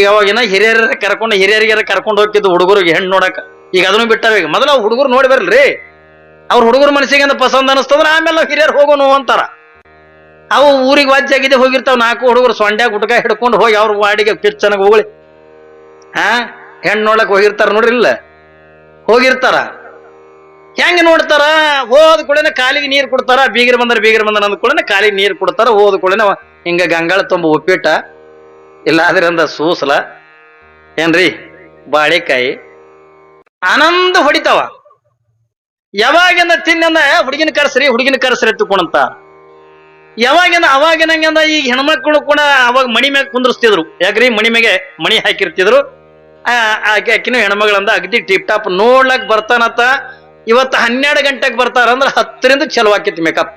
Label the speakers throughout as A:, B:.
A: ಯಾವಾಗಿನ ಹಿರಿಯರಿಗೆ ಕರ್ಕೊಂಡು ಹೋಗ್ತಿದ್ದು ಹುಡುಗರಿಗೆ ಹೆಣ್ಣು ನೋಡಕ್. ಈಗ ಅದನ್ನು ಬಿಟ್ಟಾರ. ಈಗ ಮೊದಲ ಹುಡುಗರು ನೋಡಿ ಬರ್ಲ್ರಿ, ಅವ್ರ ಹುಡುಗರ ಮನಸ್ಸಿಗೆ ಅಂತ ಪಸಂದ್ ಅನಿಸ್ತಂದ್ರ ಆಮೇಲೆ ಹಿರಿಯರು ಹೋಗೋನು ಅಂತಾರ. ಅವು ಊರಿಗೆ ವಾಜ್ಯಾಗಿದೆ ಹೋಗಿರ್ತಾವ, 4 ಹುಡುಗರು ಸೊಂಡ್ಯಾಗ ಗುಟ್ಕ ಹಿಡ್ಕೊಂಡು ಹೋಗಿ ಅವ್ರ ವಾಡಿಗೆ ಕಿಚ್ಚನಾಗ ಹೋಗ್ಲಿ ಹೆಣ್ಣು ನೋಡಕ್ ಹೋಗಿರ್ತಾರ ನೋಡ್ರಿ. ಇಲ್ಲ ಹೋಗಿರ್ತಾರ, ಹೆಂಗ ನೋಡ್ತಾರ? ಹೋದ ಕೂಡನೆ ಕಾಲಿಗೆ ನೀರು ಕೊಡ್ತಾರ. ಬೀಗರ್ ಬಂದ್ರ ಅಂದ ಕೂಡನೆ ಕಾಲಿಗೆ ನೀರು ಕೊಡ್ತಾರ. ಹೋದ ಕೂಡನೆ ಹಿಂಗ ಗಂಗಾಳ ತುಂಬ ಉಪ್ಪಿಟ್ಟ, ಇಲ್ಲ ಅದ್ರಿಂದ ಸೂಸಲ ಏನ್ರಿ ಬಾಳೆಕಾಯಿ ಆನಂದ ಹೊಡಿತಾವ. ಯಾವಾಗಿಂದ ತಿನ್ನಂದ ಹುಡುಗಿನ ಕರ್ಸ್ರಿ ಎತ್ತುಕೊಂಡಂತ. ಅವಾಗಿನಂಗಂದ ಈಗ ಹೆಣ್ಮಕ್ಳು ಕೂಡ ಅವಾಗ ಮಣಿ ಮ್ಯಾಗ ಕುಂದ್ರಸ್ತಿದ್ರು. ಯಾಕ್ರಿ ಮಣಿ ಮ್ಯಾಗೆ ಮಣಿ ಹಾಕಿರ್ತಿದ್ರು. ಆಕಿನೂ ಹೆಣ್ಮಗಳಂದ ಅಗದಿ ಟಿಪ್ ಟಾಪ್ ನೋಡ್ಲಕ್ ಬರ್ತಾನತ್ತ. ಇವತ್ತು 12 ಗಂಟೆಗೆ ಬರ್ತಾರ ಅಂದ್ರೆ 10ರಿಂದ ಚಲೋ ಆಕೈತಿ ಮೇಕಪ್.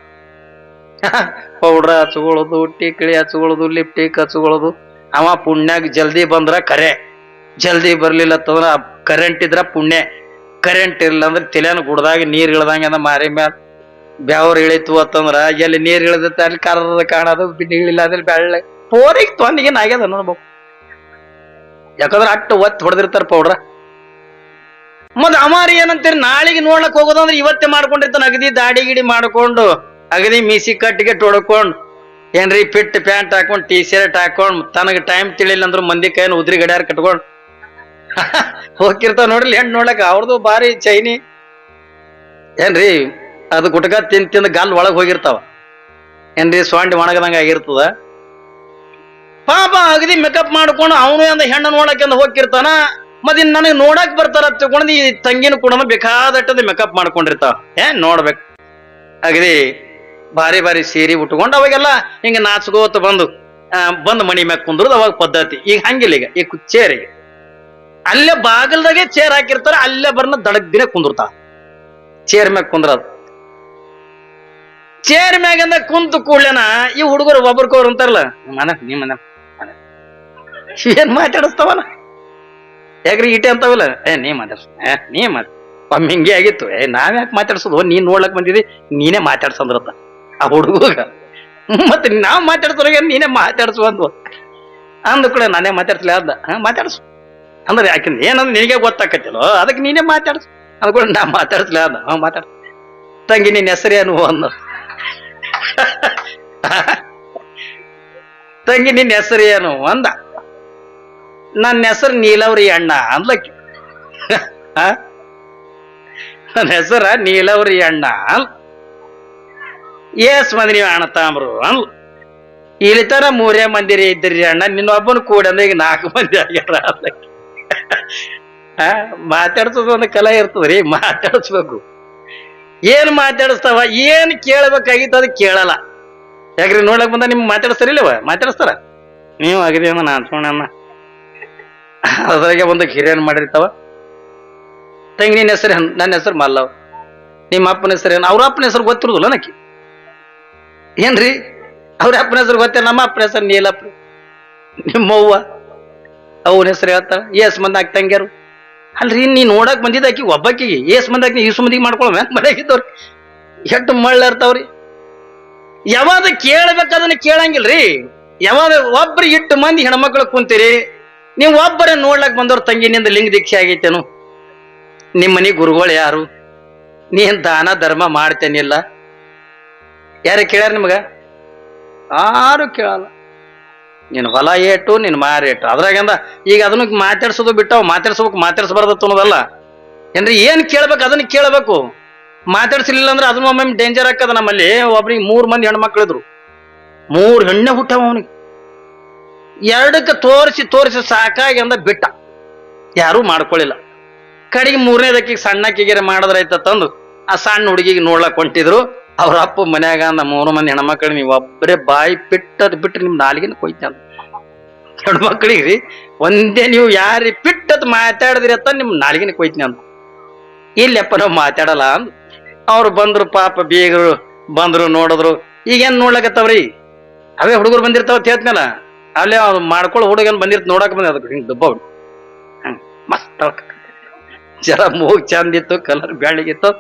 A: ಪೌಡ್ರ ಹಚ್ಕೊಳ್ಳೋದು, ಟಿಕ್ಳಿ ಹಚ್ಕೊಳ್ಳೋದು, ಲಿಪ್ಟಿಕ್ ಹಚ್ಕೊಳ್ಳೋದು. ಅವ ಪುಣ್ಯಾಗ ಜಲ್ದಿ ಬಂದ್ರ ಕರೆ, ಜಲ್ದಿ ಬರ್ಲಿಲ್ಲ ಅಂತಂದ್ರ ಕರೆಂಟ್ ಇದ್ರ ಪುಣ್ಯ. ಕರೆಂಟ್ ಇರ್ಲಿಲ್ಲ ಅಂದ್ರೆ ತಲೆನ ಗುಡ್ದಾಗ ನೀರ್ ಇಳ್ದಂಗ ಅಂದ ಮಾರಿ ಮ್ಯಾಲ ಬ್ಯಾವ್ರ ಇಳಿತು ಅಂತಂದ್ರ ಎಲ್ಲಿ ನೀರ್ ಇಳಿದತ್ತ ಅಲ್ಲಿ ಕರದ ಕಾಣೋದು. ಇಳಿಲ್ಲ ಅಂದ್ರೆ ಬೆಳ್ಳ ಪೋರಿಗೆ ತೊಂದಿಗೇನ್ ಆಗ್ಯದ ನೋಡ್ಬೇಕು. ಯಾಕಂದ್ರ ಅಟ್ಟು ಒತ್ತಿ ಹೊಡೆದಿರ್ತಾರ ಪೌಡ್ರ. ಮತ್ ಅಮಾರಿ ಏನಂತೀರಿ, ನಾಳಿಗೆ ನೋಡ್ಲಕ್ ಹೋಗೋದಂದ್ರೆ ಇವತ್ತೇ ಮಾಡ್ಕೊಂಡಿರ್ತಾನ. ಅಗದಿ ದಾಡಿ ಗಿಡಿ ಮಾಡ್ಕೊಂಡು, ಅಗದಿ ಮೀಸಿ ಕಟ್ಟಿಗೆ ತೊಡ್ಕೊಂಡು, ಏನ್ರಿ ಪಿಟ್ ಪ್ಯಾಂಟ್ ಹಾಕೊಂಡ್, ಟೀ ಶರ್ಟ್ ಹಾಕೊಂಡ್, ತನಗ ಟೈಮ್ ತಿಳಿಲ್ಲ ಅಂದ್ರು ಮಂದಿ ಕೈನ ಉದ್ರಿ ಗಡ್ಯಾರ ಕಟ್ಕೊಂಡ್ ಹೋಗಿರ್ತಾವ ನೋಡ್ರಿ ಹೆಣ್ಣು ನೋಡ್ಲಕ್. ಅವ್ರದ್ದು ಬಾರಿ ಚೈನಿ ಏನ್ರಿ, ಅದು ಗುಟ್ಕ ತಿಂದ ಗಾಲ್ ಒಳಗ್ ಹೋಗಿರ್ತಾವ ಏನ್ರಿ, ಸೊಂಡಿ ಒಣಗದಂಗ ಆಗಿರ್ತದ. ಪಾಪ ಅಗದಿ ಮೇಕಪ್ ಮಾಡ್ಕೊಂಡು ಅವನು ಅಂದ ಹೆಣ್ಣು ನೋಡಕ್ ಅಂದ ಹೋಗಿರ್ತಾನ. ಮತ್ತೆ ನನಗೆ ನೋಡಕ್ ಬರ್ತಾರ ತಿಳ್ಕೊಂಡು ಈ ತಂಗಿನ ಕೂಡ ಬೇಕಾದಟ್ಟದ ಮೇಕಪ್ ಮಾಡ್ಕೊಂಡಿರ್ತಾವ. ನೋಡ್ಬೇಕು ಅಗದಿ ಭಾರಿ ಸೀರೆ ಉಟ್ಕೊಂಡು ಅವಾಗೆಲ್ಲ ಹಿಂಗ ನಾಚ್ಕೋತ ಬಂದು ಮಣಿ ಮ್ಯಾಗ ಕುಂದ್ರದು ಅವಾಗ ಪದ್ಧತಿ. ಈಗ ಹಂಗಿಲ್ಲ. ಈಗ ಚೇರಿಗೆ ಅಲ್ಲೇ ಬಾಗಲ್ದಾಗೆ ಚೇರ್ ಹಾಕಿರ್ತಾರ, ಅಲ್ಲೇ ಬರ್ನ ದಡಗ್ದಿನೇ ಕುಂದಿರ್ತಾವ. ಚೇರ್ ಮ್ಯಾಗ ಕುಂದ್ರದು. ಚೇರ್ ಮ್ಯಾಗಂದ ಕುಂತು ಕೂಡ್ಲೇನ ಈ ಹುಡುಗರು ಒಬ್ರಕೋರ್ ಅಂತಾರಲ್ಲ, ನೀ ಮನೆ ಏನ್ ಮಾತಾಡಿಸ್ತಾವಲ್ಲ. ಯಾಕ್ರಿ ಈಟೆ ಅಂತಾವಲ್ಲ, ನೀ ಮಾತಾಡ್ಸ ಒಮ್ಮೆ ಹಿಂಗೆ ಆಗಿತ್ತು. ನಾವ್ಯಾಕೆ ಮಾತಾಡ್ಸೋದು, ನೀನ್ ನೋಡ್ಲಕ್ ಬಂದಿದಿ, ನೀನೇ ಮಾತಾಡ್ಸಂದ್ರತ್ತ ಆ ಹುಡುಗ. ಮತ್ತೆ ನಾವ್ ಮಾತಾಡ್ಸೋರಿಗೆ ನೀನೇ ಮಾತಾಡ್ಸು ಅಂದ ಕೂಡ ನಾನೇ ಮಾತಾಡ್ಸಲ ಅದ ಮಾತಾಡ್ಸು ಅಂದ್ರೆ ಯಾಕೆ ಏನಂದ್ರೆ ನಿನಗೆ ಗೊತ್ತಾಕತ್ತಿಲ್ಲೋ, ಅದಕ್ಕೆ ನೀನೇ ಮಾತಾಡ್ಸು ಅಂದ ಕೂಡ ನಾ ಮಾತಾಡ್ಸಲ ಅದ ಮಾತಾಡ್ಸ. ತಂಗಿ ನಿನ್ನ ಹೆಸರೇನು ಅಂದ. ತಂಗಿ ನಿನ್ನ ಹೆಸರೇನು ಅಂದ. ನನ್ನ ಹೆಸರು ನೀಲವ್ರಿ ಅಣ್ಣ ಅಂದ್ಲಕ್ಕಿ. ನನ್ನ ಹೆಸರ ನೀಲವ್ರಿ ಅಣ್ಣ ಅಲ್. ಏಸ್ ಮಂದಿ ನೀವು ಅಣ್ಣ ತಾಮ್ರು ಅನ್ಲ. ಇಲ್ಲಿ ತರ 3 ಮಂದಿರಿ ಇದ್ದಿರಿ ಅಣ್ಣ, ನಿನ್ನೊಬ್ಬನ ಕೂಡ ಅಂದ್ರೆ ಈಗ 4 ಮಂದಿ ಆಗ್ಯಾರ ಅಂದ್ಲಕ್ಕಿ. ಮಾತಾಡ್ಸೋದು ಒಂದು ಕಲೆ ಇರ್ತದ್ರಿ, ಮಾತಾಡಿಸ್ಬೇಕು. ಏನ್ ಮಾತಾಡಿಸ್ತಾವ, ಏನ್ ಕೇಳ್ಬೇಕಾಗಿತ್ತು ಅದು ಕೇಳಲ್ಲ. ಯಾಕ್ರಿ ನೋಡ್ಲಕ್ ಬಂದ ನಿಮ್ಗೆ ಮಾತಾಡಿಸ್ತಾರಿಲ್ಲವ, ಮಾತಾಡಿಸ್ತಾರ. ನೀವು ಅಗದಿ ಅಮ್ಮ ನಾನ್ ಸೋಣಮ್ಮ ಅದ್ರಾಗೆ ಒಂದು ಹಿರಿಯನ್ ಮಾಡಿರ್ತಾವ. ತಂಗಿ ನಿನ್ನ ಹೆಸರು, ನನ್ನ ಹೆಸರು ಮಲ್ಲವ್. ನಿಮ್ಮ ಅಪ್ಪನ ಹೆಸರೇನು? ಅವ್ರ ಅಪ್ಪನ ಹೆಸರು ಗೊತ್ತಿರುದಿಲ್ಲ ನಕ್ಕಿ. ಏನ್ರಿ ಅವ್ರ ಅಪ್ಪನ ಹೆಸರು ಗೊತ್ತಿಲ್ಲ. ನಮ್ಮ ಅಪ್ಪನ ಹೆಸರು ನೀಲಪ್ಪ. ನಿಮ್ಮವ್ವ ಅವನ ಹೆಸರು ಹೇಳ್ತಾಳ. ಏಸ್ ಮಂದಿ ತಂಗ್ಯಾರು ಅಲ್ರಿ, ನೀ ನೋಡಕ್ ಬಂದಿದ್ದಾಕಿ ಒಬ್ಬಾಕಿಗೆ ಏಸ್ ಮಂದಿ ಈಸು ಮಂದಿಗೆ ಮಾಡ್ಕೊಳ ಮನೆಯಾಗಿದ್ದವ್ರಿ ಎಷ್ಟು ಮಳ್ಳ ಇರ್ತಾವ್ರಿ. ಯಾವಾಗ ಕೇಳ್ಬೇಕದನ್ನ ಕೇಳಂಗಿಲ್ರಿ. ಯಾವಾಗ ಒಬ್ರು 8 ಮಂದಿ ಹೆಣ್ಮಕ್ಳು ಕುಂತೀರಿ, ನೀವು ಒಬ್ಬರೇ ನೋಡ್ಲಕ್ ಬಂದವ್ರ ತಂಗಿನಿಂದ ಲಿಂಗ ದೀಕ್ಷೆ ಆಗೈತೇನು? ನಿಮ್ಮ ಮನೆ ಗುರುಗಳು ಯಾರು? ನೀನ್ ದಾನ ಧರ್ಮ ಮಾಡ್ತೇನಿಲ್ಲ? ಯಾರು ಕೇಳ್ಯಾರ ನಿಮ್ಗ? ಯಾರು ಕೇಳಲ್ಲ. ನಿನ್ ಹೊಲ ಏಟು, ನಿನ್ ಮಾರೇಟು. ಅದ್ರಾಗಂದ ಈಗ ಅದನ್ನ ಮಾತಾಡ್ಸೋದು ಬಿಟ್ಟಾವ. ಮಾತಾಡ್ಸ್ಬಾರ್ದತ್ತು ಅನ್ನೋದಲ್ಲ ಏನ್ರಿ. ಏನ್ ಕೇಳ್ಬೇಕು ಅದನ್ನ ಕೇಳ್ಬೇಕು. ಮಾತಾಡ್ಸಲಿಲ್ಲ ಅಂದ್ರೆ ಅದನ್ನ ಒಮ್ಮೆ ಡೇಂಜರ್ ಹಾಕದ. ನಮ್ಮಲ್ಲಿ ಒಬ್ರಿಗೆ 3 ಮಂದಿ ಹೆಣ್ಮಕ್ಳಿದ್ರು, 3 ಹೆಣ್ಣೆ ಹುಟ್ಟವ. ಅವನಿಗೆ 2ಕ್ಕೆ ತೋರಿಸಿ ಸಾಕಾಗಿ ಅಂದ ಬಿಟ್ಟ. ಯಾರೂ ಮಾಡ್ಕೊಳ್ಳಿಲ್ಲ. ಕಡೆಗೆ 3ನೇದಕ್ಕಿಗೆ ಸಣ್ಣಕ್ಕಿಗೆ ಮಾಡಿದ್ರಾಯ್ತ ತಂದು ಆ ಸಣ್ಣ ಹುಡುಗಿಗೆ ನೋಡ್ಲಕ್ ಹೊಂಟಿದ್ರು. ಅವ್ರ ಅಪ್ಪ ಮನ್ಯಾಗ ಅಂದ 3 ಮಂದಿ ಹೆಣ್ಮಕ್ಳು ನೀವು ಒಬ್ಬರೇ ಬಾಯಿ ಪಿಟ್ಟದ್ ಬಿಟ್ರೆ ನಿಮ್ ನಾಲಿಗೆನ ಕೊಯ್ತ ಅಂತ. ಹೆಣ್ಮಕ್ಳಿಗ್ರಿ ಒಂದೇ ನೀವು ಯಾರಿ ಪಿಟ್ಟದ್ ಮಾತಾಡಿದ್ರಿ ಅಂತ ನಿಮ್ ನಾಲಿಗೆನ ಕೊಯ್ತೀನಿ ಅಂತ. ಇಲ್ಲಪ್ಪ ನಾವು ಮಾತಾಡಲ್ಲ ಅಂದ್. ಅವ್ರು ಬಂದ್ರು, ಪಾಪ ಬೀಗರು ಬಂದ್ರು, ನೋಡಿದ್ರು. ಈಗೇನ್ ನೋಡ್ಲಕತ್ತವ್ರಿ, ಅವೇ ಹುಡುಗರು ಬಂದಿರ್ತಾವ ಹೇಳ್ತನಲ್ಲ, ಅಲ್ಲೇ ಅವ್ರು ಮಾಡ್ಕೊಳ್ಳೋ ಹುಡುಗನ್ ಬಂದಿರ್ತ ನೋಡಕ್ ಬಂದ. ಅದಕ್ಕೆ ಹಿಂಗ್ ದುಬ್ಬ ಮಸ್ತ್ ಜರ ಮೂಗ್ ಚಂದ ಇತ್ತು, ಕಲರ್ ಬೆಳ್ಳಗಿತ್ತು,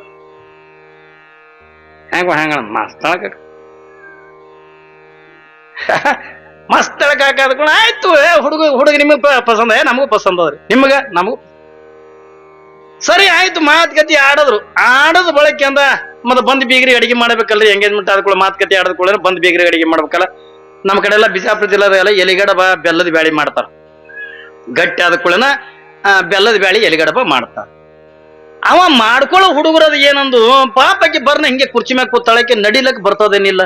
A: ಹ್ಯಾಂಗ ಮಸ್ತ್ ಮಸ್ತ್ ಹಾಕಾದ್ಕೊಂಡು ಆಯ್ತು ಹುಡುಗ ನಿಮಗೆ ಪಸಂದ ನಮಗೂ ಪಸಂದ ಅದ್ರಿ ನಿಮ್ಗ ನಮಗೂ ಸರಿ ಆಯ್ತು ಮಾತುಕತೆ ಆಡದ ಬಳಕೆ ಅಂದ ಮತ್ತೆ ಬಂದ್ ಬೀಗ್ರಿಗೆ ಅಡಿಗೆ ಮಾಡ್ಬೇಕಲ್ರಿ ಎಂಗೇಜ್ಮೆಂಟ್ ಆದ್ಕೊಳ್ಳ ಮಾತುಕತೆ ಆಡದ್ಕೊಳ್ಳ ಬಂದ್ ಬೀಗ್ರಿಗೆ ಅಡಿಗೆ ಮಾಡ್ಬೇಕಲ್ಲ ನಮ್ಮ ಕಡೆ ಎಲ್ಲ ಬಿಜಾಪುರ ಜಿಲ್ಲೆಲ್ಲ ಎಲಿಗಡಬ ಬೆಲ್ಲದ ಬ್ಯಾಳಿ ಮಾಡ್ತಾರ ಗಟ್ಟಿ ಆದಕೊಳ್ಳನ ಬೆಲ್ಲದ ಬ್ಯಾಳಿ ಎಲಿಗಡಬ ಮಾಡ್ತಾರ ಅವ ಮಾಡ್ಕೊಳ್ಳೋ ಹುಡುಗರದ ಏನಂದು ಪಾಪಕ್ಕೆ ಬರ್ನ ಹಿಂಗೆ ಕುರ್ಚಿ ಮ್ಯಾಗ ಕೂತಾಳಕ್ಕೆ ನಡಿಲಕ್ ಬರ್ತದೇನಿಲ್ಲ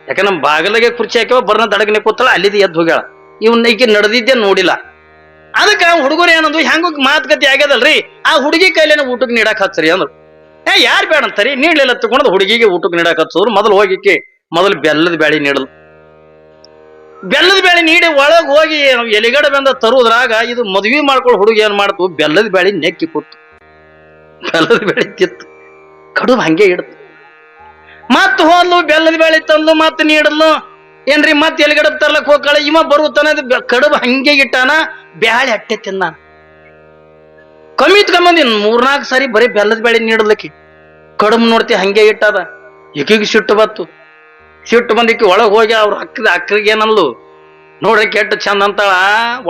A: ಯಾಕೆ ನಮ್ ಬಾಗಲಿಗೆ ಕುರ್ಚಿ ಹಾಕ್ಯವ ಬರ್ನ ದಡಗನೆ ಕೂತಾಳ ಅಲ್ಲಿದ್ದು ಎದ್ದು ಹೋಗ್ಯಾಳ ಇವನ್ನ ಈಕೆ ನಡೆದಿದ್ದೆ ನೋಡಿಲ್ಲ ಅದಕ್ಕೆ ಹುಡುಗರು ಏನಂದು ಹೆಂಗ ಮಾತುಕತೆ ಆಗ್ಯದಲ್ರಿ ಆ ಹುಡುಗಿ ಕೈಲೇನ ಊಟಕ್ಕೆ ನೀಡಕ್ ಹಚ್ಚರಿ ಅಂದ್ರು ಯಾರು ಬೇಡ ಅಂತಾರಿ ನೀಡ್ಲಿಲ್ಲ ತಗೊಂಡು ಹುಡುಗಿಗೆ ಊಟಕ್ಕೆ ನೀಡಕ್ ಹಚ್ಚೋರು ಮೊದಲು ಬೆಲ್ಲದ ಬ್ಯಾಳಿ ನೀಡಲು ಬೆಲ್ಲದ ಬ್ಯಾಳಿ ನೀಡಿ ಒಳಗ್ ಹೋಗಿ ಎಲಿಗಡೆ ಬಂದ ತರುವುದ್ರಾಗ ಇದು ಮದ್ವಿ ಮಾಡ್ಕೊಳ್ಳೋ ಹುಡುಗಿ ಏನ್ ಮಾಡ್ತು ಬೆಲ್ಲದ ಬ್ಯಾಳಿ ನೆಕ್ಕಿ ಕೂತು ಬೆಲ್ಲದ ಬ್ಯಾಳಿ ತಿತ್ತು ಕಡುಬು ಹಂಗೆ ಇಡ್ತು ಮತ್ ಹೋದ್ಲು ಬೆಲ್ಲದ ಬ್ಯಾಳಿ ತಂದು ಮತ್ ನೀಡಲು ಏನ್ರಿ ಮತ್ ಎಲಿಗಡೆ ತರ್ಲಕ್ ಹೋಗ್ಕಳ ಇವ ಬರುತ್ತಾನ ಕಡುಬು ಹಂಗೆ ಇಟ್ಟಾನ ಬ್ಯಾಳಿ ಅಟ್ಟೆ ತಿನ್ನ ಕಮ್ಮಿತ್ ಕಮ್ಮಿ 3-4 ಸಾರಿ ಬರೀ ಬೆಲ್ಲದ ಬ್ಯಾಳಿ ನೀಡಲಕ್ಕಿ ಕಡುಬು ನೋಡ್ತಿ ಹಂಗೆ ಇಟ್ಟದ ಈಕಿಗೆ ಸಿಟ್ಟು ಬಂದಿಕ್ಕಿ ಒಳಗ್ ಹೋಗಿ ಅವ್ರ ಅಕ್ಕರಿಗೆ ಏನಲ್ಲು ನೋಡ್ರಿ ಕೆಟ್ಟ ಚಂದ ಅಂತಾಳ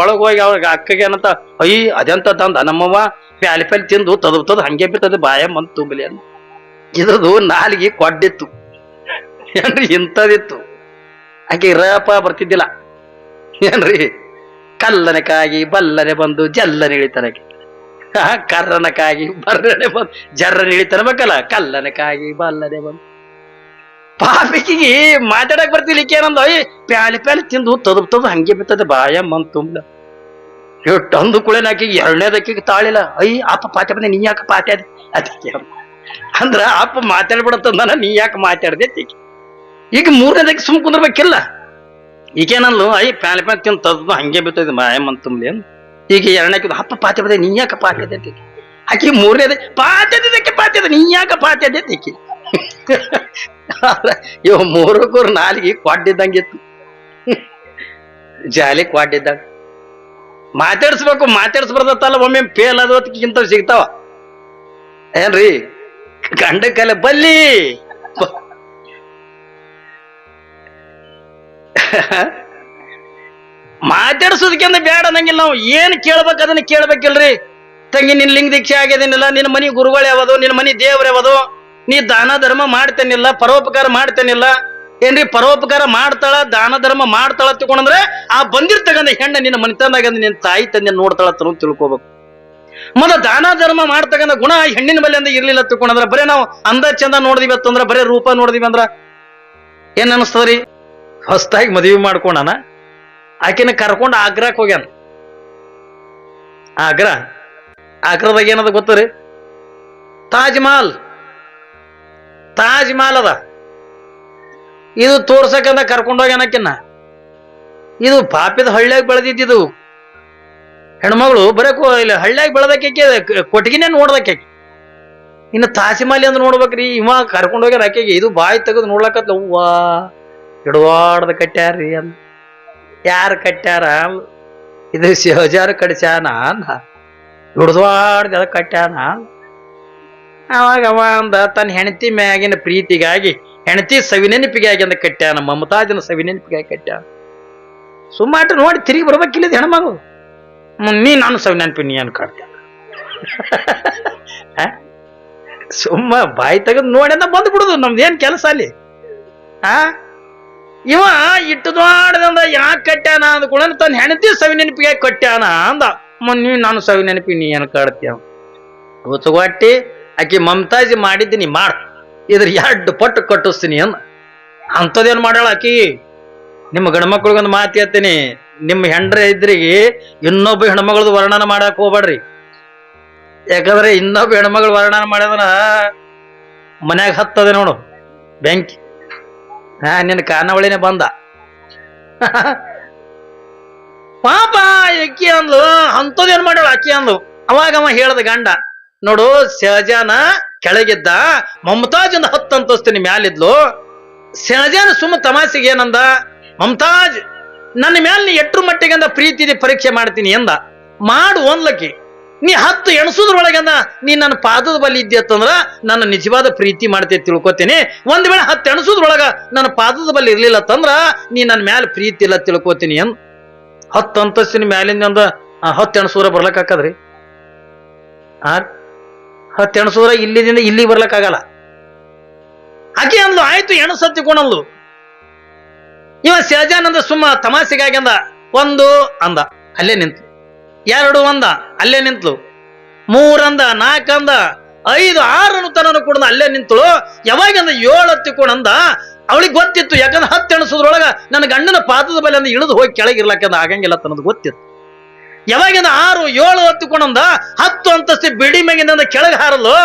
A: ಒಳಗ್ ಹೋಗಿ ಅವ್ರಿಗೆ ಅಕ್ಕಗೆ ಏನಂತ ಅಯ್ಯ ಅದೆಂತ ತಂದ ನಮ್ಮವ್ವ ಪ್ಯಾಲಿ ತಿಂದು ತದ ಹಂಗೆ ಬಿತ್ತದ ಬಾಯ ಮಂತ್ ತುಂಬಲಿ ಅನ್ನ ಇದ್ರದು ನಾಲಿಗೆ ಕೊಡ್ಡಿತ್ತು ಏನ್ರಿ ಇಂಥದಿತ್ತು ಆಕೆ ರಪ ಬರ್ತಿದ್ದಿಲ್ಲ ಏನ್ರಿ ಕಲ್ಲನಕ್ಕಾಗಿ ಬಲ್ಲನೆ ಬಂದು ಜಲ್ಲನೆ ಇಳಿತಾನಕ್ಕೆ ಕರ್ರನಕ್ಕಾಗಿ ಬರ್ರನೆ ಬಂದು ಜರ್ರನೆ ಇಳಿತಾನಬೇಕಲ್ಲ ಕಲ್ಲನಕ್ಕಾಗಿ ಬಲ್ಲನೆ ಬಂದು ಪಾಪಿಕಿಗೆ ಮಾತಾಡಕ್ ಬರ್ತಿಲ್ಲ ಏನಂದ ಪ್ಯಾಲಿ ತಿಂದು ತದ ಹಂಗೆ ಬಿತ್ತದ ಬಾಯ ಮಂತ್ ತುಂಬಲ ತಂದು ಕುಳೇನಾಕಿ 2ನೇದಕ್ಕಿಗೆ ತಾಳಿಲ್ಲ ಅಪ್ಪ ಪಾತೆ ಬಂದೆ ನೀ ಯಾಕೆ ಪಾತ್ಯಾದ ಅದಕ್ಕೆ ಅಂದ್ರ ಅಪ್ಪ ಮಾತಾಡ್ಬಿಡತ್ತಂದ ನೀ ಯಾಕೆ ಮಾತಾಡ್ದೆ ಈಗ 3ನೇದಕ್ಕೆ ಸುಮ್ ಕುಂದ್ರಬೇಕಿಲ್ಲ ಈಗೇನಲ್ಲು ಪ್ಯಾಲಿ ತಿಂದು ತದ ಹಂಗೆ ಬಿತ್ತದ ಬಾಯ ಮಂತ್ ತುಂಬಲಿ ಅಂದ್ ಈಗ 2ನೇಕಿದ್ ಅಪ್ಪ ಪಾತೆ ಬಂದೆ ನೀ ಯಾಕೆ ಪಾತ್ಯಾದ ಆಕಿ 3ನೇದ ಪಾತ್ಯದ ನೀ ಯಾಕೆ ಪಾತ್ಯಾದ ಇವ್ 3 ನಾಲಿಗೆ ಕ್ವಾಡ್ಡಿದ್ದಂಗಿತ್ತು ಜಾಲಿ ಕ್ವಾಡ್ಡಿದ್ದಂಗ ಮಾತಾಡ್ಸ್ಬಾರ್ದತ್ತಲ್ಲ ಒಮ್ಮೆ ಫೇಲ್ ಆದಕ್ಕಿಂತ ಸಿಗ್ತಾವ ಏನ್ರಿ ಗಂಡ ಕಲೆ ಬಲ್ಲಿ ಮಾತಾಡ್ಸೋದಕ್ಕಿಂತ ಬೇಡ ಅನ್ನಂಗಿಲ್ಲ ನಾವು ಏನ್ ಕೇಳ್ಬೇಕು ಅದನ್ನ ಕೇಳ್ಬೇಕಿಲ್ರಿ ತಂಗಿ ನಿನ್ ಲಿಂಗ ದೀಕ್ಷೆ ಆಗ್ಯದೇನಿಲ್ಲ ನಿನ್ನ ಮನಿ ಗುರುಗಳು ಯಾವದು ನಿನ್ನ ಮನಿ ದೇವ್ರ ಯಾವದು ನೀ ದಾನ ಧರ್ಮ ಮಾಡ್ತೇನಿಲ್ಲ ಪರೋಪಕಾರ ಮಾಡ್ತೇನಿಲ್ಲ ಏನ್ರಿ ಪರೋಪಕಾರ ಮಾಡ್ತಾಳ ದಾನ ಧರ್ಮ ಮಾಡ್ತಾಳ ತಗೊಂಡ್ರೆ ಆ ಬಂದಿರ್ತಕ್ಕಂಥ ಹೆಣ್ಣ ನಿನ್ನ ಮನಿತಂದಾಗ ನಿನ್ನ ತಾಯಿ ತಂದೆ ನೋಡ್ತಾಳ ತಿಳ್ಕೊಬೇಕು ಮೊದಲ ದಾನ ಧರ್ಮ ಮಾಡ್ತಕ್ಕಂಥ ಗುಣ ಹೆಣ್ಣಿನ ಬಲ್ಲಿ ಅಂದ ಇರ್ಲಿಲ್ಲ ತಗೊಂಡ್ರ ಬರೇ ನಾವು ಅಂದ ಚಂದ ನೋಡಿದಿವಿ ಅಂತಂದ್ರ ಬರೇ ರೂಪ ನೋಡಿದಿವಿ ಅಂದ್ರ ಏನ್ ಅನಿಸ್ತದ್ರಿ ಹೊಸದಾಗಿ ಮದುವೆ ಮಾಡ್ಕೊಂಡಾನ ಆಕಿನ ಕರ್ಕೊಂಡು ಆಗ್ರಾಕ್ ಹೋಗ್ಯಾನ ಆಗ್ರದಾಗ ಏನದ ಗೊತ್ತರಿ ತಾಜ್ ಮಹಲ್ ಅದ ಇದು ತೋರ್ಸಕಂದ ಕರ್ಕೊಂಡೋಗ್ಯಾನಕಿನ್ನ ಇದು ಪಾಪಿದ ಹಳ್ಳಿಯಾಗ ಬೆಳೆದಿದ್ದು ಹೆಣ್ಮಗಳು ಬರಕೋ ಇಲ್ಲ ಹಳ್ಳಿಯಾಗ ಬೆಳೆದಕ್ಕೆ ಕೊಟ್ಟಿಗೆನೇ ನೋಡ್ದಕ್ಕೆ ಇನ್ನು ತಾಸಿಮಾಲಿ ಅಂದ್ ನೋಡ್ಬೇಕ್ರಿ ಇವ ಕರ್ಕೊಂಡೋಗ್ಯಾರ ಆಕೆಗೆ ಇದು ಬಾಯಿ ತೆಗೆದು ನೋಡ್ಲಕತ್ಲ ಹೂವಾ ಹಿಡವಾಡ್ದ ಕಟ್ಟ್ಯಾರ್ರಿ ಅಂದ ಯಾರು ಕಟ್ಟ್ಯಾರ ಇದು ಶಿವಜಾರ ಕಡಿಸ್ಯಾನ ಅಂದ ಹಿಡ್ದವಾಡ್ದ ಕಟ್ಟ್ಯಾನ ಅವಾಗ ಅವ ಅಂದ ತನ್ನ ಹೆಂಡತಿ ಮ್ಯಾಗಿನ ಪ್ರೀತಿಗಾಗಿ ಹೆಂಡತಿ ಸವಿನೆನಪಿಗಾಗಿ ಅಂದ ಕಟ್ಟ್ಯಾನ ಮಮತಾಜನ ಸವಿನೆನಪಿಗಾಗಿ ಕಟ್ಟ್ಯಾನ ಸುಮ್ಮಾಟ ನೋಡಿ ತಿರುಗಿ ಬರ್ಬೇಕಿಲ್ಲ ಹೆಣ್ಮಗು ನಾನು ಸವಿನೆನಪಿ ನೀ ಅನ್ ಕಾಡ್ತೇನೆ ಸುಮ್ಮ ಬಾಯಿ ತೆಗೆದು ನೋಡ್ಯಂದ ಬಂದ್ ಬಿಡುದು ನಮ್ದೇನ್ ಕೆಲಸ ಅಲ್ಲಿ ಇವ ಇಟ್ಟುದಾಡ್ದಂದ ಯಾಕೆ ಕಟ್ಟ್ಯಾನ ಅಂದ ಕೂಡ ತನ್ನ ಹೆಂಡತಿ ಸವಿನೆನಪಿಗಾಗಿ ಕಟ್ಟ್ಯಾನ ಅಂದ ನಾನು ಸವಿನೆನಪಿ ನೀ ಏನ್ ಕಾಡ್ತೀಯ ಗೊತ್ತುಗೊಟ್ಟಿ ಆಕಿ ಮಮತಾಜಿ ಮಾಡಿದ್ದೀನಿ ಮಾಡ ಇದ್ರ 2 ಪಟ್ಟು ಕಟ್ಟಿಸ್ತೀನಿ ಅಂದ ಅಂಥದ್ದೇನ್ ಮಾಡ್ಯಾಳ ಆಕಿ ನಿಮ್ಮ ಗಂಡ್ಮಕ್ಳಿಗೊಂದು ಮಾತು ಹೇಳ್ತೀನಿ ನಿಮ್ಮ ಹೆಂಡ್ರ ಇದ್ರಿಗೆ ಇನ್ನೊಬ್ಬ ಹೆಣ್ಮಗಳದು ವರ್ಣನ ಮಾಡಕ್ ಹೋಗ್ಬೇಡ್ರಿ ಯಾಕಂದ್ರೆ ಇನ್ನೊಬ್ಬ ಹೆಣ್ಮಗಳು ವರ್ಣನ ಮಾಡಿದ್ರ ಮನ್ಯಾಗ ಹತ್ತದ ನೋಡು ಬೆಂಕಿ ನಿನ್ನ ಕಾನಾವಳಿನೇ ಬಂದ ಪಾಪ ಅಕ್ಕಿ ಅಂದ್ಲು ಅಂಥದ್ದೇನ್ ಮಾಡ್ಯಾಳ ಆಕಿ ಅಂದ್ಲು ಅವಾಗ ಅವ ಹೇಳ್ದ ಗಂಡ ನೋಡು ಶಹಜಾನ ಕೆಳಗಿದ್ದ ಮಮತಾಜ್ 10 ಅಂತಸ್ತಿನಿ ಮ್ಯಾಲಿದ್ಲು ಶಹಜಾನ್ ಸುಮ್ಮ ತಮಾಸಿಗೆ ಏನಂದ ಮಮತಾಜ್ ನನ್ನ ಮ್ಯಾಲ ನೀ ಎಟ್ರ ಮಟ್ಟಿಗೆ ಪ್ರೀತಿ ಪರೀಕ್ಷೆ ಮಾಡ್ತೀನಿ ಎಂದ ಮಾಡು ಒಂದ್ಲಕ್ಕಿ ನೀ 10 ಎಣಸುದ್ರೊಳಗಂದ ನೀ ನನ್ನ ಪಾದದ ಬಲ್ಲಿ ಇದ್ಯತ್ತಂದ್ರ ನನ್ನ ನಿಜವಾದ ಪ್ರೀತಿ ಮಾಡ್ತೇ ತಿಳ್ಕೊತೀನಿ. ಒಂದ್ ವೇಳೆ 10 ಎಣಸುದ್ರೊಳಗ ನನ್ನ ಪಾದದ ಬಲ್ಲಿ ಇರ್ಲಿಲ್ಲ ತಂದ್ರ ನೀ ನನ್ನ ಮ್ಯಾಲ ಪ್ರೀತಿ ಇಲ್ಲ ತಿಳ್ಕೊತೀನಿ ಅಂದ್ 10 ಅಂತಸ್ತಿನ ಮ್ಯಾಲಿಂದ ಒಂದು 10 ಎಣಸೂರ ಬರ್ಲಕ್ಕಾಕದ್ರಿ? 10 ಎಣಸೂರ ಇಲ್ಲಿದಿಂದ ಇಲ್ಲಿ ಬರ್ಲಕ್ಕಾಗಲ್ಲ. ಆಕೆ ಅಂದ್ಲು ಆಯ್ತು ಎಣಸತ್ತಿಕೊಂಡಂದ್ಲು. ಇವ ಶಹಜಾನಂದ ಸುಮ್ಮ ತಮಾಸೆಗಾಗ್ಯಂದ 1 ಅಂದ, ಅಲ್ಲೇ ನಿಂತು. 2 ಅಂದ, ಅಲ್ಲೇ ನಿಂತ್ಲು. 3 ಅಂದ, 4 ಅಂದ, 5, 6 ತನಕ ಕೂಡ ಅಲ್ಲೇ ನಿಂತಳು. ಯಾವಾಗಂದ 7 ಹತ್ತಿಕೊಂಡಂದ. ಅವಳಿಗೆ ಗೊತ್ತಿತ್ತು, ಯಾಕಂದ್ರೆ 10 ಎಣಸೋದ್ರೊಳಗ ನನ್ನ ಗಂಡನ ಪಾದದ ಬಲೆ ಅಂದ ಇಳಿದು ಹೋಗಿ ಕೆಳಗಿರ್ಲಾಕಂದ ಆಗಂಗಿಲ್ಲ ತನ್ನದು ಗೊತ್ತಿತ್ತು. ಯಾವಾಗಿಂದ 6, 7 ಹತ್ತಿಕೊಂಡಂದ. 10 ಅಂತಸ್ತಿ ಬಿಡಿ ಮ್ಯಾಗಿಂದ ಕೆಳಗೆ ಹಾರಲು.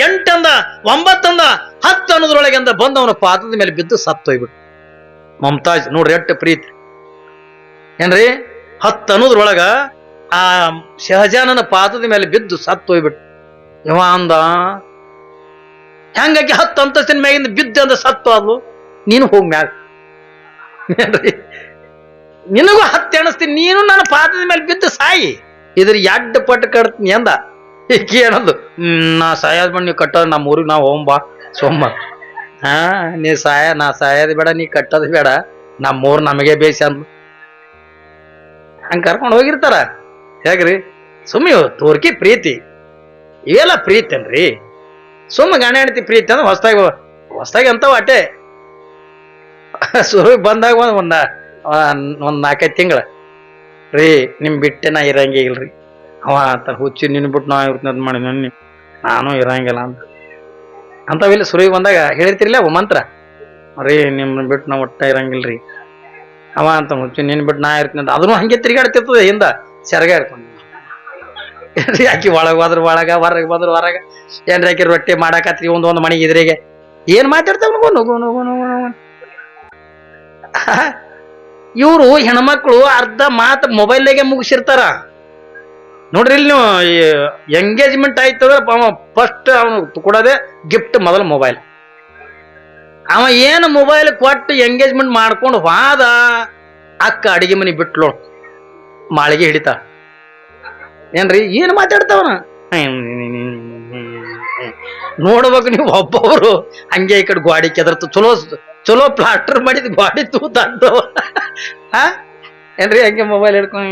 A: 8 ಅಂದ, 9 ಅಂದ, 10 ಅನ್ನೋದ್ರೊಳಗಿಂದ ಬಂದು ಅವನ ಪಾದದ ಮೇಲೆ ಬಿದ್ದು ಸತ್ತೋಯ್ಬಿಟ್ಟು. ಮಮತಾಜ್ ನೋಡ್ರಿ ಎಟ್ಟು ಪ್ರೀತಿ ಏನ್ರಿ. 10 ಅನ್ನೋದ್ರೊಳಗ ಆ ಶಹಜಾನನ ಪಾದದ ಮೇಲೆ ಬಿದ್ದು ಸತ್ತೋಯ್ಬಿಟ್ಟು. ಇವ ಅಂದ ಹೆಂಗಾಗಿ 10 ಅಂತಸ್ತಿನ ಮ್ಯಾಗಿಂದ ಬಿದ್ದು ಅಂದ ಸತ್ತು ಅದು. ನೀನು ಹೋಗಿ ಮ್ಯಾಗ ಏನ್ರಿ, ನಿನಗೂ 10 ಎಣಸ್ತೀನಿ, ನೀನು ನನ್ನ ಪಾದದ ಮೇಲೆ ಬಿದ್ದು ಸಾಯಿ, ಇದ್ರ 2 ಪಟ್ಟು ಕಟ್ತೀನಿ ಅಂದ. ಈಕಿ ಏನಂದು, ನಾ ಸಾಯದ್ ಬಣ್ಣ ನೀ ಕಟ್ಟೋದು ನಮ್ಮ ಊರಿಗೆ ನಾವು ಹೋಗ್ಬಾ ಸೋಮ. ನೀ ನಾ ಸಾಯೋದು ಬೇಡ, ನೀ ಕಟ್ಟೋದು ಬೇಡ, ನಮ್ಮೂರು ನಮಗೆ ಬೇಸಿ ಅಂದ್ಲು. ಹಂಗ ಕರ್ಕೊಂಡು ಹೋಗಿರ್ತಾರ. ಹೇಗ್ರಿ ಸುಮ್ಮನೆ ತೋರ್ಕಿ ಪ್ರೀತಿ ಇವೆಲ್ಲ ಪ್ರೀತಿ ಅನ್ರಿ. ಸುಮ್ಮ ಗಣ ಹೆಂಡತಿ ಪ್ರೀತಿ ಅಂದ್ರೆ ಹೊಸ್ದಾಗಿ ಅಂತಾವ ಅಟೆ. ಶುರು ಬಂದಾಗ ಒಂದ್ 4-5 ತಿಂಗಳ ರೀ ನಿಮ್ ಬಿಟ್ಟೆ ನಾ ಇರಂಗೇ ಇಲ್ರಿ. ಅವ ಅಂತ ಹುಚ್ಚಿ ನಿನ್ ಬಿಟ್ಟು ನಾ ಇರ್ತದ ಮಾಡಿ ನಾನು ಇರಂಗಿಲ್ಲ ಅಂತವಿಲ್ಲ. ಸುರುವಿಗೆ ಬಂದಾಗ ಹೇಳಿರ್ತಿರ್ಲಿಲ್ಲ ಅವ ಮಂತ್ರ, ರೀ ನಿಮ್ ಬಿಟ್ಟು ನಾ ಒಟ್ಟ ಇರಂಗಿಲ್ರಿ. ಅವ ಅಂತ ಹುಚ್ಚಿ ನಿನ್ ಬಿಟ್ಟು ನಾ ಇರ್ತೀನಿ ಅಂತ ಅದನ್ನು ಹಂಗೆ ತಿರ್ಗಾಡ್ತಿರ್ತದೆ ಹಿಂದ ಸೆರಗ ಇರ್ಕೊಂಡು. ಆಕಿ ಒಳಗೆ ಹೋದ್ರ ಒಳಗ, ಹೊರಗೆ ಬಂದ್ರ ಹೊರಗ. ಏನ್ರಿ ಆಕಿ ರೊಟ್ಟಿ ಮಾಡಾಕತ್ರಿ ಒಂದೊಂದು ಮನೆಗೆ ಇದ್ರಿಗೆ ಏನ್ ಮಾತಾಡ್ತಾವ ಇವ್ರು ಹೆಣ್ಮಕ್ಳು ಅರ್ಧ ಮಾತು ಮೊಬೈಲ್ನಾಗೆ ಮುಗಿಸಿರ್ತಾರ ನೋಡ್ರಿ. ಇಲ್ಲಿ ನೀವು ಎಂಗೇಜ್ಮೆಂಟ್ ಆಯ್ತಂದ್ರೆ ಫಸ್ಟ್ ಅವನು ಕೊಡೋದೆ ಗಿಫ್ಟ್ ಮೊದಲು ಮೊಬೈಲ್. ಅವ ಏನು ಮೊಬೈಲ್ ಕೊಟ್ಟು ಎಂಗೇಜ್ಮೆಂಟ್ ಮಾಡ್ಕೊಂಡು ಹೋದ, ಅಕ್ಕ ಅಡಿಗೆ ಮನೆ ಬಿಟ್ಲು ಮಾಳಿಗೆ ಹಿಡಿತಾ. ಏನ್ರಿ ಏನು ಮಾತಾಡ್ತಾವನ ನೋಡ್ಬೇಕು ನೀವು. ಒಬ್ಬೊಬ್ರು ಹಂಗೆ ಈ ಕಡೆ ಗಾಡಿ ಕೆದರ್ತು, ಚಲೋ ಪ್ಲಾಸ್ಟರ್ ಮಾಡಿದ್ ಗಾಡಿ ತೂತಾಡ್ತವ. ಏನ್ರಿ ಹಂಗೆ ಮೊಬೈಲ್ ಹಿಡ್ಕೊಂಡು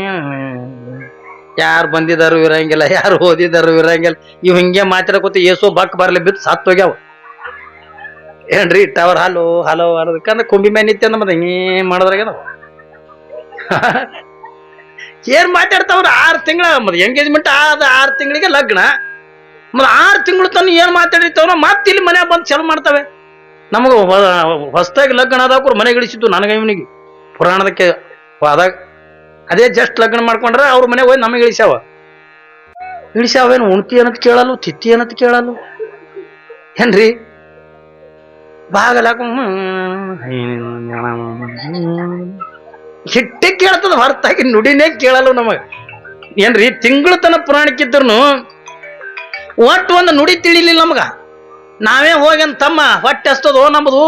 A: ಯಾರು ಬಂದಿದಾರು ಇರಂಗಿಲ್ಲ, ಯಾರು ಓದಿದಾರು ಇರಂಗಿಲ್ಲ. ಇವ್ ಹಿಂಗೆ ಮಾತಾಡಕೋತ ಏಸೋ ಬಕ್ ಬರ್ಲಿ ಬಿದ್ದು ಸತ್ತು ಹೋಗ್ಯಾವ. ಏನ್ರಿ ಟವರ್ ಹಲೋ ಹಲೋ ಅನ್ನೋದಕ್ಕಂದ್ರೆ ಕುಂಬಿ ಮ್ಯಾನ್ ನಿತ್ಯ ಮತ್ತೆ ಹಿಂಗೇ ಮಾಡೋದ್ರಾಗ ಏನ್ ಮಾತಾಡ್ತಾವ್ರ. 6 ತಿಂಗಳ ಮತ್ತೆ ಎಂಗೇಜ್ಮೆಂಟ್ ಆದ 6 ತಿಂಗಳಿಗೆ ಲಗ್ನ. ಮತ್ತೆ 6 ತಿಂಗಳು ತನ್ನ ಏನ್ ಮಾತಾಡಿರ್ತವ್ರ ಮತ್ತೆ ಇಲ್ಲಿ ಮನ್ಯಾಗ ಬಂದು ಚಲೋ ಮಾಡ್ತವೆ. ನಮಗ ಹೊಸದಾಗಿ ಲಗ್ನ ಆದವ್ರು ಮನೆಗೆ ಇಳಿಸಿದ್ದು ನನಗ ಇವನಿಗೆ ಪುರಾಣದಕ್ಕೆ ಆದಾಗ ಅದೇ ಜಸ್ಟ್ ಲಗ್ನ ಮಾಡ್ಕೊಂಡ್ರೆ ಅವ್ರ ಮನೆಗೆ ಹೋಗಿ ನಮಗೆ ಇಳಿಸ್ಯಾವೇನು ಉಣ್ತಿ ಅನ್ನತ್ ಕೇಳಲ್ಲ, ತಿತ್ತಿ ಅನ್ನತ್ ಕೇಳಲ್ಲ. ಏನ್ರಿ ಬಾಗಲಾಕ ಹಿಟ್ಟೆ ಕೇಳ್ತದ ಹೊರತಾಗಿ ನುಡಿನೇ ಕೇಳಲ್ಲ ನಮಗ. ಏನ್ರಿ ತಿಂಗಳ ತನ ಪುರಾಣಕ್ಕಿದ್ರು ಒಟ್ಟು ಒಂದು ನುಡಿ ತಿಳಿಲಿಲ್ಲ ನಮಗ. ನಾವೇ ಹೋಗ್ಯನ್ ತಮ್ಮ ಹೊಟ್ಟೆ ಹಸ್ತದೋ ನಮ್ಮದು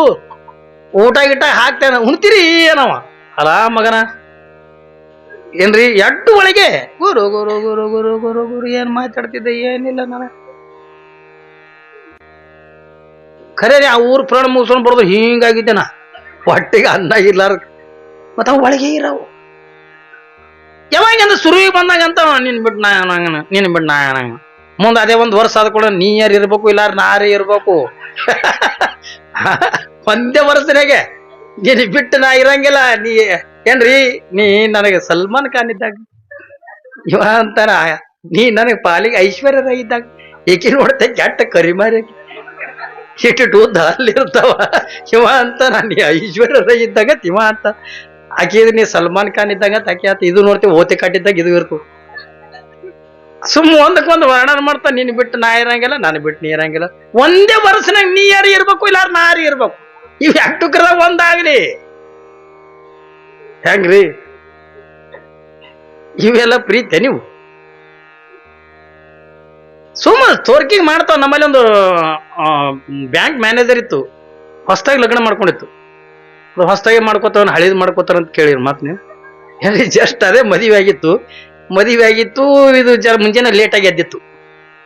A: ಊಟ ಗಿಟ ಹಾಕ್ತೇನೆ ಉಣ್ತೀರಿ ಏನವ ಅಲ ಮಗನ. ಏನ್ರಿ ಎಡ್ಡು ಒಳಗೆ ಗುರು ಗುರು ಗುರು ಗುರು ಗುರು ಗುರು ಏನ್ ಮಾತಾಡ್ತಿದ್ದೆ ಏನಿಲ್ಲ. ನಾನು ಖರೆ ಆ ಊರು ಪ್ರಾಣ ಮುಗಿಸ್ಕೊಂಡು ಬರೋದು ಹಿಂಗಾಗಿದ್ದೆ ನಾ. ಹೊಟ್ಟೆಗೆ ಅನ್ನ ಇರ್ಲಾರ ಮತ್ತ ಅವು ಒಳಗೆ ಇರವು. ಯಾವಾಗಂದ್ರೆ ಸುರುವಿಗೆ ಬಂದಾಗ ಅಂತ ನಿನ್ ಬಿಟ್ಟು ನಿನ್ ಬಿಟ್ಟು ನಾ ಮುಂದೆ ಅದೇ 1 ವರ್ಷ ಆದ ಕೂಡ ನೀ ಯಾರು ಇರ್ಬೇಕು ಇಲ್ಲ ನಾರೇ ಇರ್ಬೇಕು. ಒಂದೇ ವರ್ಷನಾಗೆ ನೀನ್ ಬಿಟ್ಟು ನಾ ಇರಂಗಿಲ್ಲ. ನೀ ಏನ್ರಿ ನೀ ನನಗೆ ಸಲ್ಮಾನ್ ಖಾನ್ ಇದ್ದಾಗ ಇವ ಅಂತಾರ, ನೀ ನನಗೆ ಪಾಲಿಗೆ ಐಶ್ವರ್ಯ ರೈ ಇದ್ದಾಗ. ಏಕೆ ನೋಡ್ತೆ ಕೆಟ್ಟ ಕರಿಮಾರಿ ಇಟ್ಟು ಉದ್ದ ಅಲ್ಲಿರ್ತಾವ. ಇವ ಅಂತ ನಾನು ಐಶ್ವರ್ಯ ರೈ ಇದ್ದಾಗ ಇವ ಅಂತ ಆಕಿದ್ ನೀ ಸಲ್ಮಾನ್ ಖಾನ್ ಇದ್ದಾಗ ಆಕೆ ಆತ. ಇದು ನೋಡ್ತೀವಿ ಓತೆ ಕಾಟಿದ್ದಾಗ ಇದು ಇರ್ತು. ಸುಮ್ಮ ಒಂದಕ್ಕೊಂದು ವರ್ಣನ ಮಾಡ್ತಾ ನೀನ್ ಬಿಟ್ಟು ನಾ ಇರಂಗಿಲ್ಲ, ನಾನು ಬಿಟ್ಟು ನೀ ಇರಂಗಿಲ್ಲ. ಒಂದೇ ವರ್ಷನಾಗ ನೀ ಯಾರು ಇರ್ಬೇಕು ಇಲ್ಲ ನಾರು ಇರ್ಬೇಕು. ಇವ್ ಯಾಕ್ಟುಕ್ರ ಒಂದಾಗ್ಲಿ ಹೆಂಗ್ರಿ? ಇವೆಲ್ಲ ಪ್ರೀತಿ ನೀವು ಸುಮ್ಮ ತೋರ್ಕಿಗೆ ಮಾಡ್ತಾವ. ನಮ್ಮಲ್ಲಿ ಒಂದು ಬ್ಯಾಂಕ್ ಮ್ಯಾನೇಜರ್ ಇತ್ತು, ಹೊಸದಾಗಿ ಲಗ್ನ ಮಾಡ್ಕೊಂಡಿತ್ತು. ಹೊಸದಾಗಿ ಮಾಡ್ಕೋತಾವ ಹಳಿದ್ ಮಾಡ್ಕೋತಾರ ಅಂತ ಕೇಳಿರಿ. ಮತ್ ನೀವು ಜಸ್ಟ್ ಅದೇ ಮದುವೆ ಆಗಿತ್ತು. ಮದುವೆ ಆಗಿತ್ತು. ಇದು ಜರ ಮುಂಜಾನೆ ಲೇಟಾಗಿ ಎದ್ದಿತ್ತು.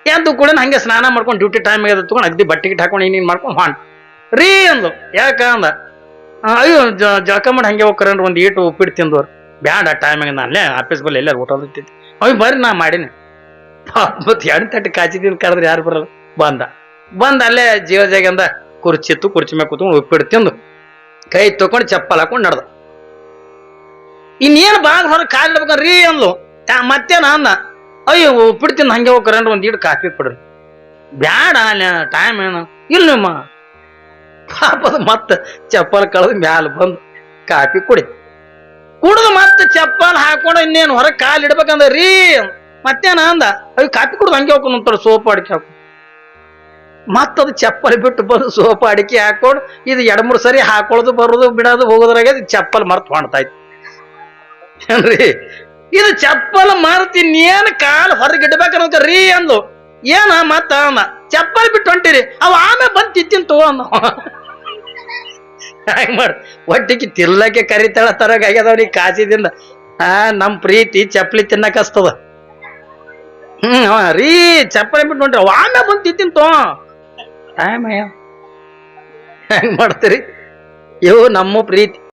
A: ಎದ್ದು ಕೂಡ ಹಂಗೆ ಸ್ನಾನ ಮಾಡ್ಕೊಂಡು ಡ್ಯೂಟಿ ಟೈಮ್ ಎದ್ದು ತಗೊಂಡು ಅಗ್ದಿ ಬಟ್ಟೆ ಗಿಟ್ಟು ಹಾಕೊಂಡು ಇನ್ನೇನು ಮಾಡ್ಕೊಂಡು ಹಾಂಡ್ ರೀ ಅಂದ್ಲು. ಯಾಕ ಅಂದ, ಅಯ್ಯೋ ಜಳಕ ಮಾಡಿ ಹಂಗೆ ಹೋಗ್ಕರೇನ್ರಿ ಒಂದು ಈಟು ಉಪ್ಪಿಟ್ಟು ತಿಂದವ್ರು. ಬ್ಯಾಡ ಟೈಮಿಗೆ ನಾನು ಅಲ್ಲೇ ಆಫೀಸ್ ಬಲ್ಲಿ ಎಲ್ಲರೂ ಊಟ ತಿಂತಿ ಅವ್ ಬರ್ರಿ ನಾ ಮಾಡೀನಿ. ಮತ್ತು ಎರಡು ತಟ್ಟೆ ಕಾಚಿದ್ದೀನಿ ಕರೆದ್ರೆ ಯಾರು ಬರಲ್ಲ. ಬಂದ ಅಲ್ಲೇ ಜೀವಜಾಗಂದ ಕುರ್ಚಿ ಇತ್ತು, ಕುರ್ಚಿ ಮೇಲೆ ಕೂತ್ಕೊಂಡು ಉಪ್ಪಿಟ್ಟು ತಿಂದು ಕೈ ತಗೊಂಡು ಚಪ್ಪಲ್ ಹಾಕೊಂಡು ನಡ್ದ. ಇನ್ನೇನು ಬಾಗ್ ಹೊರಗೆ ಕಾಲಿಡ್ಬೇಕ್ರಿ ಅಂದ್ಲು. ಮತ್ತೇನ ಅಂದ, ಅಯ್ಯೋ ಉಪ್ಪಿಟ್ಟು ತಿಂದು ಹಂಗೆ ಹೋಗ್ಕರೇನ್ರಿ ಒಂದು ಈಟು ಕಾಫಿ ಕೊಡ್ರಿ. ಬ್ಯಾಡ ಅಲ್ಲ ಟೈಮ್ ಏನು ಇಲ್ಲ ನಿಮ್ಮ ಪಾಪದ ಮತ್ತೆ ಚಪ್ಪಲ್ ಕಳೆದು ಮ್ಯಾಲ ಬಂದು ಕಾಫಿ ಕುಡಿದು ಮತ್ತೆ ಚಪ್ಪಲ್ ಹಾಕೊಂಡು ಇನ್ನೇನು ಹೊರಗೆ ಕಾಲು ಇಡ್ಬೇಕಂದ ರೀ ಮತ್ತೇನ ಅಂದ. ಅಯ್ಯೋ ಕಾಫಿ ಕುಡ್ದು ಹಂಗೆ ಹೋಗ್ಕೊಂಡು ಅಂತಾರೆ ಸೋಪ್ ಅಡಿಕೆ ಹಾಕೊಂಡು. ಮತ್ತದು ಚಪ್ಪಲ್ ಬಿಟ್ಟು ಬಂದು ಸೋಪ್ ಅಡಿಕೆ ಹಾಕೊಂಡು ಇದು 2-3 ಸರಿ ಹಾಕೊಳ್ಳೋದು ಬರೋದು ಬಿಡೋದು ಹೋಗೋದ್ರಾಗ ಚಪ್ಪಲ್ ಮರ್ತು ಮಾಡ್ತಾ ಇತ್ತು ಏನ್ರಿ. ಇದು ಚಪ್ಪಲ್ ಮರ್ತೀನಿ ಏನ್ ಕಾಲು ಹೊರಗಿಡ್ಬೇಕನ್ನೋಕ ರೀ ಅಂದ್ಲು. ಏನ ಮತ್ತ ಅಂದ, ಚಪ್ಪಲ್ ಬಿಟ್ಟು ಹೊಂಟಿರಿ ಅವ ಆಮೇಲೆ ಬಂದು ತಿಂತೀನಿ ತಗೋ ಅಂದ. ಹಂಗ ಮಾಡ ಒಟ್ಟಿಗೆ ತಿಲ್ಲಕ್ಕೆ ಕರಿತಾಳ ತರಗ ಆಗ್ಯದವ್ರಿಗೆ ಕಾಸಿದಿಂದ. ನಮ್ ಪ್ರೀತಿ ಚಪ್ಪಲಿ ತಿನ್ನಕ್ ಹಸ್ತದ. ರೀ ಚಪ್ಪಲಿ ಬಿಟ್ಟು ಹೊಂಟ್ರಿ ಅವ ಆಮೇಲೆ ಬಂದು ತಿಂತೀನಿ ತೋ ಟೈಮ್ ಹೆಂಗ್ ಮಾಡ್ತೀರಿ ಇವು ನಮ್ಮ ಪ್ರೀತಿ.